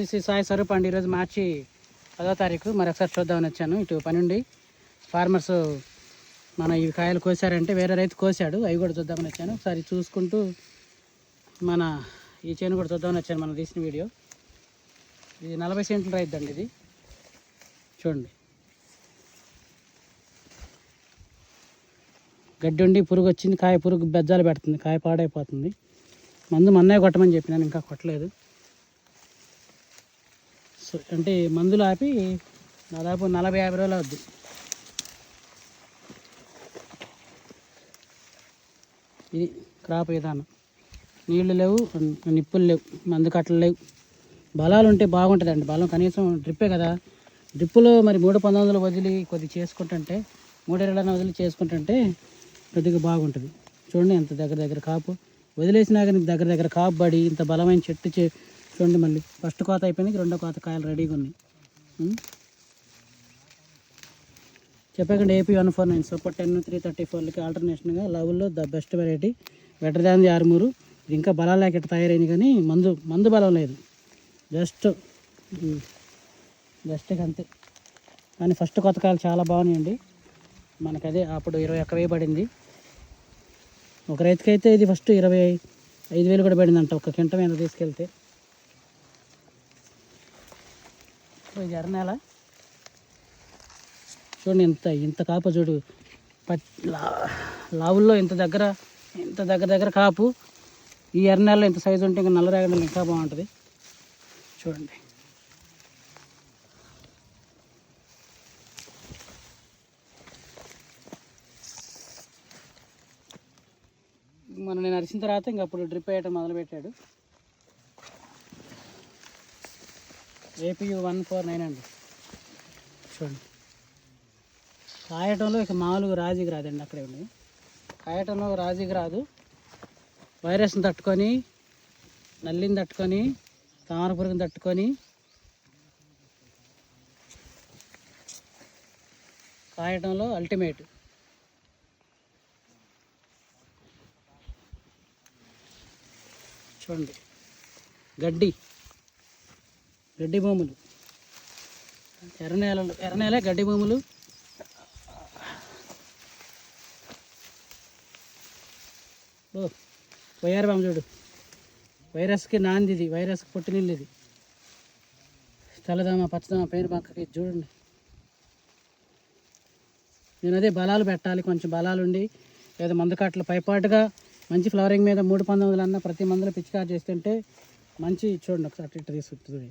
శ్రీ సాయి స్వరూప్ అండి. ఈరోజు మార్చి 10వ తారీఖు. మరొకసారి చూద్దామని వచ్చాను. ఇటు పని ఉండి ఫార్మర్స్ మన ఈ కాయలు కోసారంటే వేరే రైతు కోసాడు, అవి కూడా చూద్దామని వచ్చాను. ఒకసారి చూసుకుంటూ మన ఈ చేను కూడా చూద్దామని వచ్చాను. మనం తీసిన వీడియో ఇది 40 సెంట్లు రైతు అండి. ఇది చూడండి, గడ్డి ఉండి పురుగు వచ్చింది, కాయ పురుగు బెజ్జాలు పెడుతుంది, కాయ పాడైపోతుంది. మందు మన్నయ్య కొట్టమని చెప్పినాను, ఇంకా కొట్టలేదు. సో అంటే మందులు ఆపి దాదాపు 40-50 రోజులు అవుద్ది. ఇది క్రాప్ విధానం. నీళ్లు లేవు, నిప్పులు లేవు, మందు కట్టలు లేవు. బలాలు ఉంటే బాగుంటుందండి. బలం కనీసం డ్రిప్పే కదా, డ్రిప్పులో మరి 3-19 వదిలి కొద్దిగా చేసుకుంటుంటే, 3-20 వదిలి చేసుకుంటుంటే కొద్దిగా బాగుంటుంది. చూడండి ఎంత దగ్గర కాపు వదిలేసినా కానీ దగ్గర కాపు పడి ఇంత బలమైన చెట్టు చూడండి. మళ్ళీ ఫస్ట్ కోత అయిపోయింది, రెండో కోత కాయలు రెడీగా ఉన్నాయి. చెప్పకండి ఏపీ 149 సూపర్ 10 334కి ఆల్టర్నేషన్గా లవ్లో the best variety, better than the ఆర్మూరు. ఇది ఇంకా బలాలు లేక తయారైంది, కానీ మందు బలం లేదు, జస్ట్ అంతే. కానీ ఫస్ట్ కొత్త కాయలు చాలా బాగున్నాయండి. మనకదే అప్పుడు 21,000 పడింది ఒక రైతుకైతే. ఇది ఫస్ట్ 25,000 కూడా పడిందంట ఒక కింట మీద తీసుకెళ్తే. ఇది ఎర్రనేల చూడండి, ఇంత కాపు చూడు. లావుల్లో ఇంత దగ్గర కాపు. ఈ ఎర్రనేలలో ఇంత సైజు ఉంటే ఇంకా నల్లరేగడలు ఇంకా బాగుంటుంది. చూడండి, నేను అరిసిన తర్వాత ఇంక అప్పుడు డ్రిప్ వేయటం మొదలుపెట్టాడు. ఏపీ 149 అండి. చూడండి, కాయటంలో ఇక మామూలుగా రాజీకి రాదండి. అక్కడే ఉండి కాయటంలో రాజీకి రాదు. వైరస్ని తట్టుకొని, నల్లిని తట్టుకొని, తామర పురుగుని తట్టుకొని కాయటంలో అల్టిమేట్. చూడండి, గడ్డి భూములు, ఎర్రనేల గడ్డి భూములు. వైఆర్ బామ్ చూడు, వైరస్కి నాంది ఇది, వైరస్కి పుట్టినిల్లు ఇది. తెల్లదామ పచ్చదామ పేరు పక్కకి చూడండి. నేను అదే బలాలు పెట్టాలి, కొంచెం బలాలు ఉండి లేదా మందు కట్టలు పైపాటుగా మంచి ఫ్లవరింగ్ మీద 3-19 అన్న ప్రతి మందులో పిచికారు చేస్తుంటే మంచి. చూడండి ఒకసారి ఇట్లా తీసుకుంటుంది.